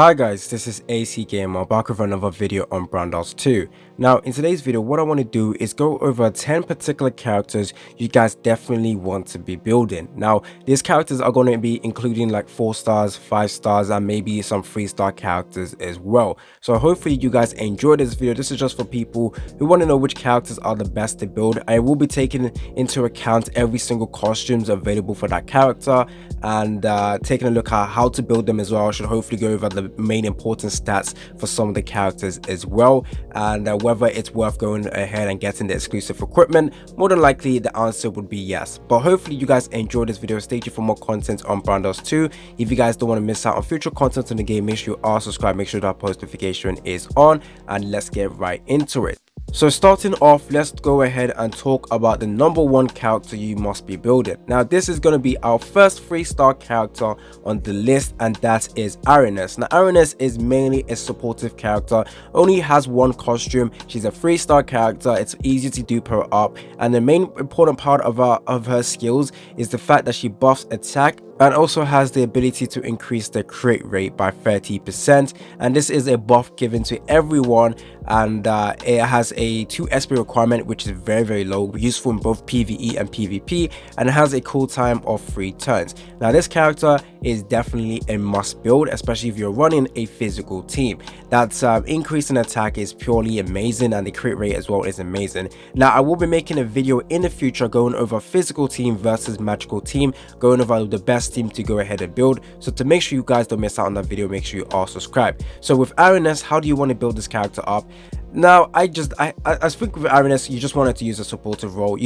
Hi guys, this is AC Gamer back with another video on Brandos 2. Now in today's video what I want to do is go over 10 particular characters you guys definitely want to be building. Now these characters are going to be including like 4 stars, 5 stars and maybe some 3-star characters as well. So hopefully you guys enjoy this video. This is just for people who want to know which characters are the best to build. I will be taking into account every single costumes available for that character and taking a look at how to build them as well. I should hopefully go over the main important stats for some of the characters as well, and whether it's worth going ahead and getting the exclusive equipment. More than likely the answer would be yes, but hopefully you guys enjoyed this video. Stay tuned for more content on Brandos 2. If you guys don't want to miss out on future content in the game, make sure you are subscribed, make sure that post notification is on, and let's get right into it. So starting off, let's go ahead and talk about the number 1 character you must be building. Now this is going to be our first 3-star character on the list, and that is Arness. Now Arness is mainly a supportive character, only has 1 costume. She's a 3-star character. It's easy to dupe her up, and the main important part of her skills is the fact that she buffs attack and also has the ability to increase the crit rate by 30%, and this is a buff given to everyone, and it has a 2 SP requirement, which is very low, useful in both PvE and PvP, and it has a cooldown of 3 turns. Now this character is definitely a must build, especially if you're running a physical team. That increase in attack is purely amazing, and the crit rate as well is amazing. Now I will be making a video in the future going over physical team versus magical team, going over the best team to go ahead and build. So to make sure you guys don't miss out on that video, make sure you are subscribed. So with Arness, how do you want to build this character up? Now I think with Arness, you just wanted to use a supportive role.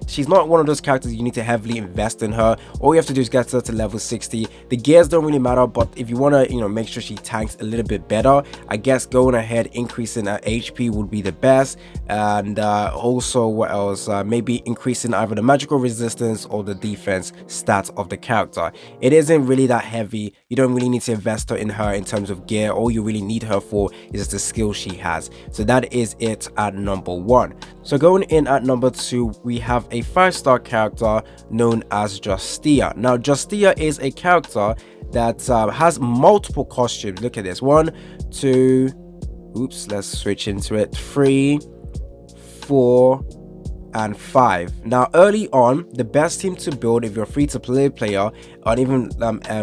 She's not one of those characters you need to heavily invest in her. All you have to do is get her to level 60. The gears don't really matter, but if you want to make sure she tanks a little bit better, I guess going ahead increasing her HP would be the best. And also what else, maybe increasing either the magical resistance or the defense stats of the character. It isn't really that heavy. You don't really need to invest in her in terms of gear. All you really need her for is the skill she has. So that is it at number 1. So going in at number 2, we have a 5-star character known as Justia. Now Justia is a character that has multiple costumes. Look at this, 1, 2, oops, let's switch into it, 3, 4 and 5. Now early on, the best team to build if you're a free-to-play player, and even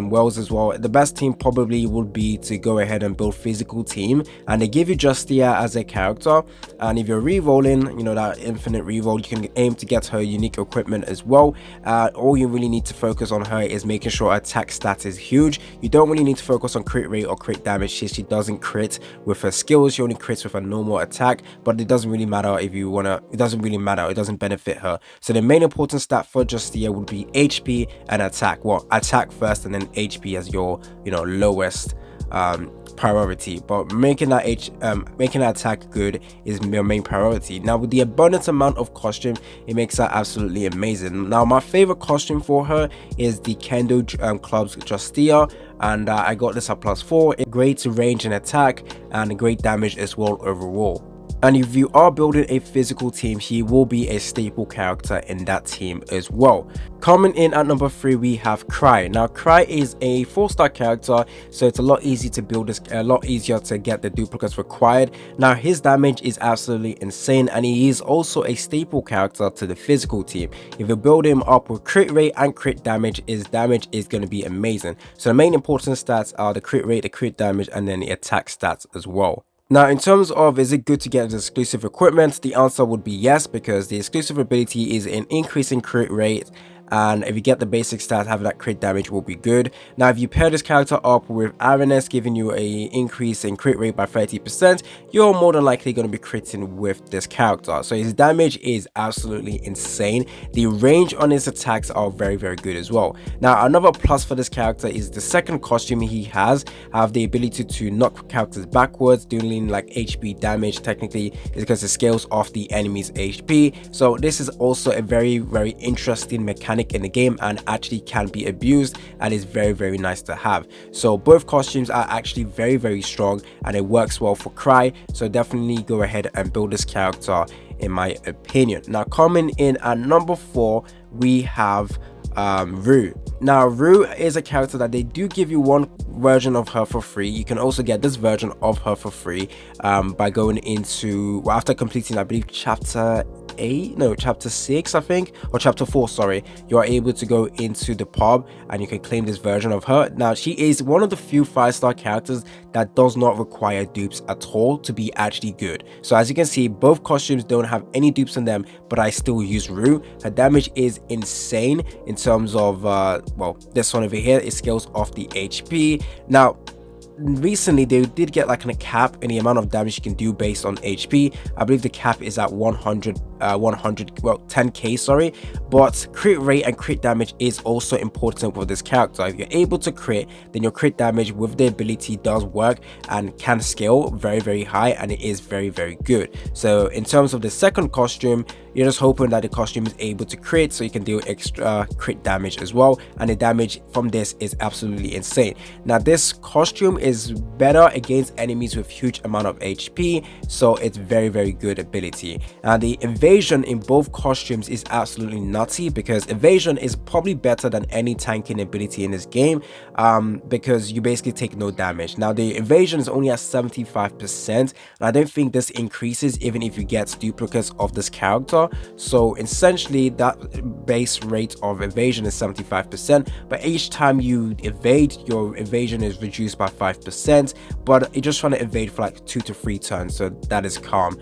Wells as well, the best team probably would be to go ahead and build physical team, and they give you Justia as a character. And if you're re-rolling, that infinite re-roll, you can aim to get her unique equipment as well. All you really need to focus on her is making sure attack stat is huge. You don't really need to focus on crit rate or crit damage. She doesn't crit with her skills, she only crits with a normal attack, but it doesn't really matter if you wanna, it doesn't really matter, it doesn't benefit her. So the main important stat for Justia would be HP and attack. Well, attack first and then HP as your lowest priority, but making that attack good is your main priority. Now with the abundant amount of costume, it makes that absolutely amazing. Now my favorite costume for her is the Kendo Club's Justia, and I got this at +4. It's great range and attack and great damage as well overall. And if you are building a physical team, he will be a staple character in that team as well. Coming in at number 3, we have Cry. Now Cry is a 4-star character, so it's a lot easier to build this, a lot easier to get the duplicates required. Now his damage is absolutely insane, and he is also a staple character to the physical team. If you build him up with crit rate and crit damage, his damage is going to be amazing. So the main important stats are the crit rate, the crit damage, and then the attack stats as well. Now in terms of is it good to get the exclusive equipment, the answer would be yes, because the exclusive ability is an increase in crit rate, and if you get the basic stat, having that crit damage will be good. Now if you pair this character up with Arness giving you a increase in crit rate by 30%, you're more than likely going to be critting with this character. So his damage is absolutely insane. The range on his attacks are very good as well. Now another plus for this character is the second costume he has have the ability to knock characters backwards, doing like HP damage. Technically is because it scales off the enemy's HP. So this is also a very interesting mechanic in the game, and actually can be abused, and is very nice to have. So both costumes are actually very strong, and it works well for Cry. So definitely go ahead and build this character in my opinion. Now coming in at number 4, we have Rue. Now Rue is a character that they do give you one version of her for free. You can also get this version of her for free by going into, well, after completing, I believe, chapter 6, I think, or chapter 4, sorry. You are able to go into the pub and you can claim this version of her. Now she is one of the few 5-star characters that does not require dupes at all to be actually good. So as you can see, both costumes don't have any dupes on them, but I still use Rue. Her damage is insane in terms of well, this one over here, it scales off the HP. Now recently they did get like a cap in the amount of damage you can do based on HP. I believe the cap is at 100 10k, sorry, but crit rate and crit damage is also important for this character. If you're able to crit, then your crit damage with the ability does work and can scale very high, and it is very good. So in terms of the second costume, you're just hoping that the costume is able to crit so you can deal extra crit damage as well, and the damage from this is absolutely insane. Now this costume is better against enemies with huge amount of HP, so it's very good ability. And the evasion in both costumes is absolutely nutty, because evasion is probably better than any tanking ability in this game, because you basically take no damage. Now the evasion is only at 75%, and I don't think this increases even if you get duplicates of this character. So essentially that base rate of evasion is 75%, but each time you evade, your evasion is reduced by 5%, but you're just trying to evade for like 2 to 3 turns, so that is calm.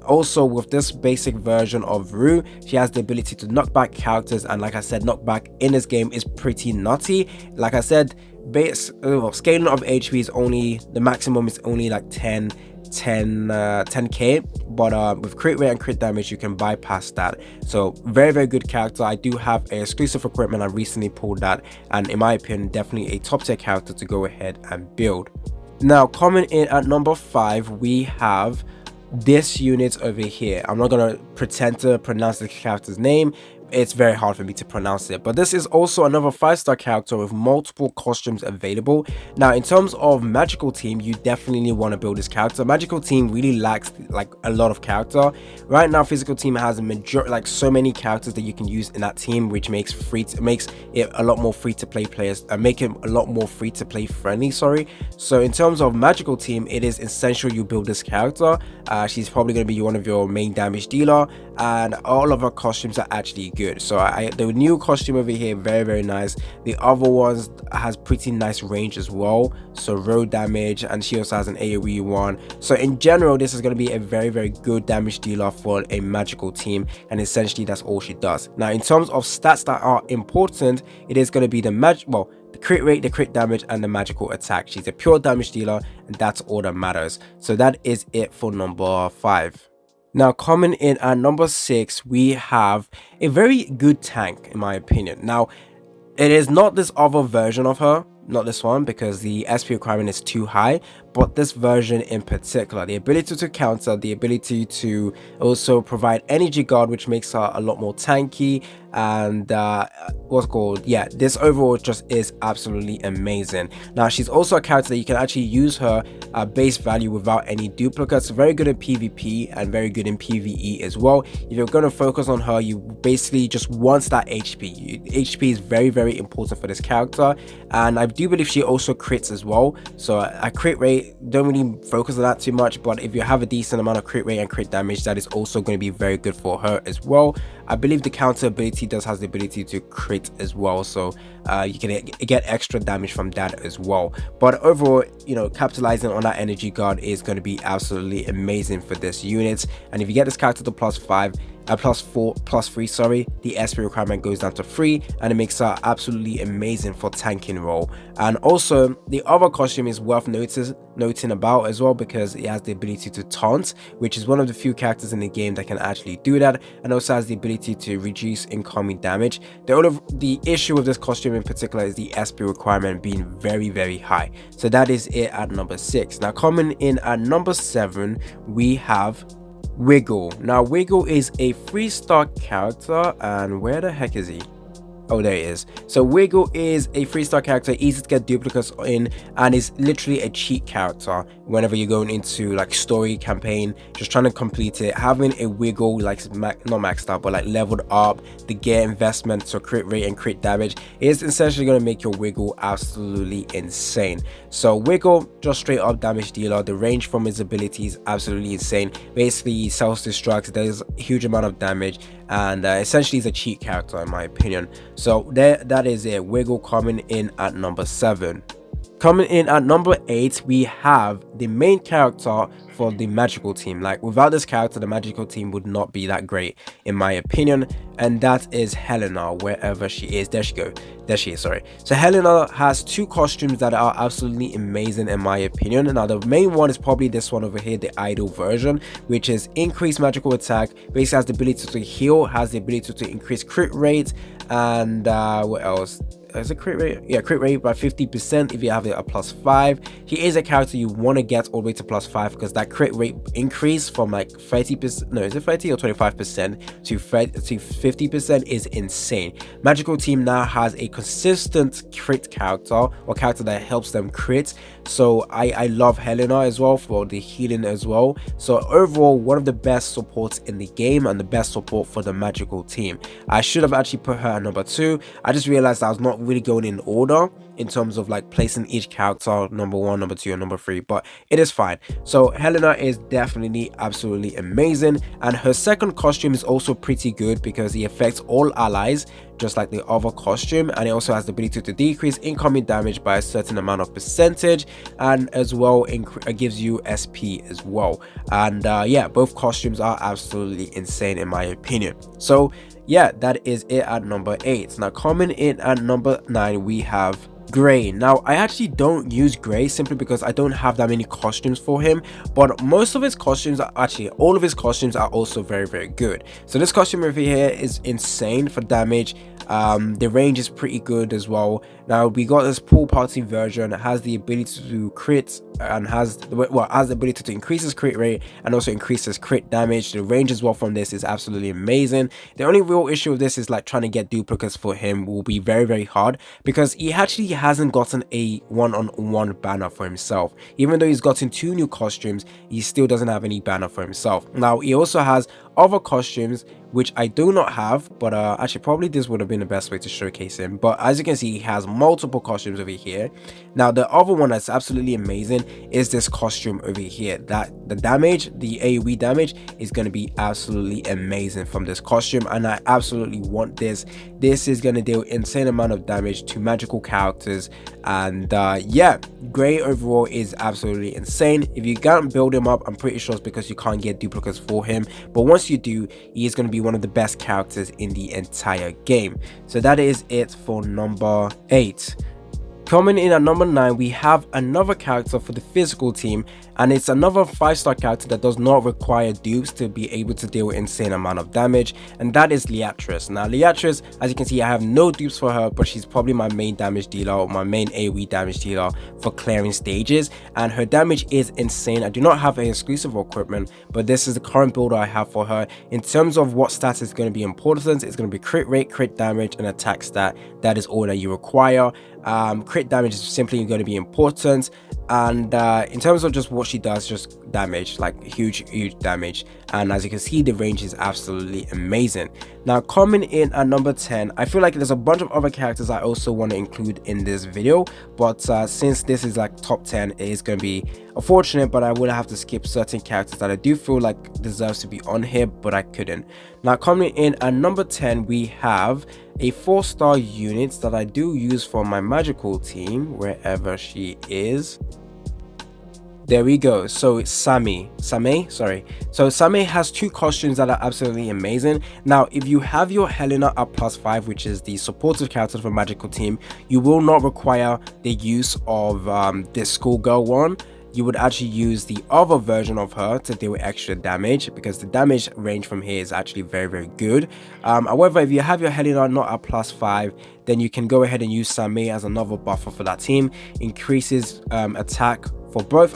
Also with this basic version of Rue, she has the ability to knock back characters, and like I said, knockback in this game is pretty nutty. Like I said, scaling of HP is only, the maximum is only like 10k, but with crit rate and crit damage you can bypass that. So very good character. I do have a exclusive equipment, I recently pulled that, and in my opinion definitely a top tier character to go ahead and build. Now coming in at number 5, we have this unit over here. I'm not gonna pretend to pronounce the character's name, it's very hard for me to pronounce it, but this is also another 5-star character with multiple costumes available. Now in terms of magical team, you definitely want to build this character. Magical team really lacks like a lot of character right now. Physical team has a majority, like so many characters that you can use in that team, which makes it a lot more free to play players, make it a lot more free to play friendly, sorry. So in terms of magical team, it is essential you build this character. She's probably going to be one of your main damage dealer, and all of her costumes are actually good. So the new costume over here, very nice. The other ones has pretty nice range as well, so road damage, and she also has an AoE one. So in general, this is going to be a very good damage dealer for a magical team, and essentially that's all she does. Now in terms of stats that are important, it is going to be the the crit rate, the crit damage, and the magical attack. She's a pure damage dealer, and that's all that matters. So that is it for number 5. Now coming in at number 6, we have a very good tank in my opinion. Now it is not this other version of her, not this one, because the SP requirement is too high, but this version in particular, the ability to counter, the ability to also provide energy guard, which makes her a lot more tanky, and this overall just is absolutely amazing. Now she's also a character that you can actually use her base value without any duplicates. Very good in PvP and very good in PvE as well. If you're going to focus on her, you basically just want that HP. HP is very important for this character, and I do believe she also crits as well. So a crit rate, don't really focus on that too much, but if you have a decent amount of crit rate and crit damage, that is also going to be very good for her as well. I believe the counter ability has the ability to crit as well, so you can get extra damage from that as well. But overall, you know, capitalizing on that energy guard is going to be absolutely amazing for this unit. And if you get this character to +3, sorry, the SP requirement goes down to 3, and it makes her absolutely amazing for tanking role. And also the other costume is worth noting about as well, because it has the ability to taunt, which is one of the few characters in the game that can actually do that, and also has the ability to reduce incoming damage. The issue with this costume in particular is the SP requirement being very high. So that is it at number 6. Now coming in at number 7, we have Wiggle. Now Wiggle is a 3-star character, and where the heck is he? Oh, there it is. So Wiggle is a 3-star character, easy to get duplicates in, and is literally a cheat character whenever you're going into like story campaign, just trying to complete it. Having a Wiggle like not maxed out, but like leveled up, the gear investment, so crit rate and crit damage, is essentially going to make your Wiggle absolutely insane. So Wiggle, just straight up damage dealer. The range from his ability is absolutely insane. Basically, he self-destructs, does a huge amount of damage, and essentially he's a cheat character in my opinion. So that is it. Wiggle coming in at number 7. Coming in at number 8, we have the main character for the magical team. Like, without this character, the magical team would not be that great in my opinion, and that is Helena, wherever she is. There she is, sorry. So Helena has 2 costumes that are absolutely amazing in my opinion. Now the main one is probably this one over here, the idol version, which is increased magical attack, basically has the ability to heal, has the ability to increase crit rate, and what else is a crit rate? Yeah, crit rate by 50% if you have it a +5. He is a character you want to get all the way to +5, because that crit rate increase from like 30%, no, is it 30 or 25% to 50% is insane. Magical team now has a consistent crit character, or character that helps them crit. So I love Helena as well for the healing as well. So overall, one of the best supports in the game and the best support for the magical team. I should have actually put her at number 2. I just realized I was not really going in order in terms of like placing each character number 1, number 2, and number 3, but it is fine. So Helena is definitely absolutely amazing, and her second costume is also pretty good because it affects all allies just like the other costume, and it also has the ability to decrease incoming damage by a certain amount of percentage, and as well it gives you SP as well. And yeah, both costumes are absolutely insane in my opinion. So yeah, that is it at number 8. Now coming in at number 9, we have Gray. Now I actually don't use Gray simply because I don't have that many costumes for him, but most of his costumes are actually, all of his costumes are also very good. So this costume over here is insane for damage. The range is pretty good as well. Now we got this pool party version that has the ability to crit and has the ability to increase his crit rate and also increase his crit damage. The range as well from this is absolutely amazing. The only real issue with this is like trying to get duplicates for him will be very hard, because he actually hasn't gotten a one-on-one banner for himself. Even though he's gotten 2 new costumes, he still doesn't have any banner for himself. Now he also has other costumes which I do not have, but actually probably this would have been the best way to showcase him. But as you can see, he has multiple costumes over here. Now the other one that's absolutely amazing is this costume over here, that the damage, the AoE damage, is going to be absolutely amazing from this costume, and I absolutely want this. This is going to deal insane amount of damage to magical characters, and yeah, Gray overall is absolutely insane. If you can't build him up, I'm pretty sure it's because you can't get duplicates for him, but once you do, he is going to be one of the best characters in the entire game. So that is it for number 8. Coming in at number 9, we have another character for the physical team, and it's another 5-star character that does not require dupes to be able to deal insane amount of damage, and that is Liatris. Now Liatris, as you can see, I have no dupes for her, but she's probably my main damage dealer, or my main AoE damage dealer for clearing stages, and her damage is insane. I do not have an exclusive equipment, but this is the current build I have for her. In terms of what stats is going to be important, it's going to be crit rate, crit damage, and attack stat. That is all that you require. Crit damage is simply going to be important, and in terms of just what she does, just damage, like huge damage, and as you can see, the range is absolutely amazing. Now coming in at number 10, I feel like there's a bunch of other characters I also want to include in this video, but since this is like top 10, it is going to be unfortunate, but I will have to skip certain characters that I do feel like deserves to be on here, but I couldn't. Now coming in at number 10, we have a 4-star unit that I do use for my magical team, wherever she is. There we go. So it's Samay, sorry. So Samay has 2 costumes that are absolutely amazing. Now if you have your Helena at +5, which is the supportive character for magical team, you will not require the use of this schoolgirl one. You would actually use the other version of her to deal with extra damage, because the damage range from here is actually very good. However, if you have your Helena not at +5, then you can go ahead and use Samay as another buffer for that team. Increases attack for both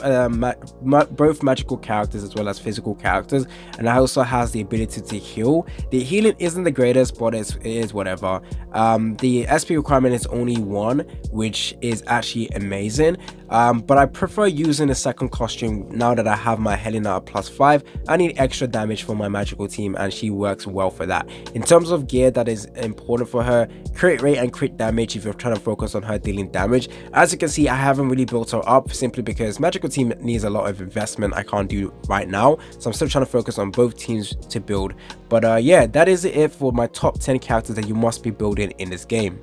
both magical characters as well as physical characters, and it also has the ability to heal. The healing isn't the greatest, but it is whatever. The SP requirement is only 1, which is actually amazing, but I prefer using the second costume now that I have my Helena at +5. I need extra damage for my magical team, and she works well for that. In terms of gear that is important for her, crit rate and crit damage if you're trying to focus on her dealing damage. As you can see, I haven't really built her up simply because magical team needs a lot of investment I can't do right now, so I'm still trying to focus on both teams to build. But yeah, that is it for my top 10 characters that you must be building in this game.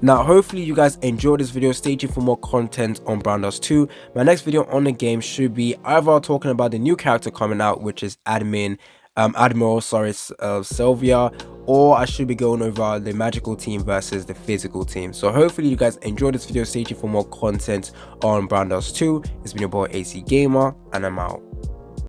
Now, hopefully you guys enjoyed this video. Stay tuned for more content on Brandals 2. My next video on the game should be either talking about the new character coming out, which is Admiral Celia, or I should be going over the magical team versus the physical team. So hopefully you guys enjoyed this video. Stay tuned for more content on Brandals 2. It's been your boy AC Gamer, and I'm out.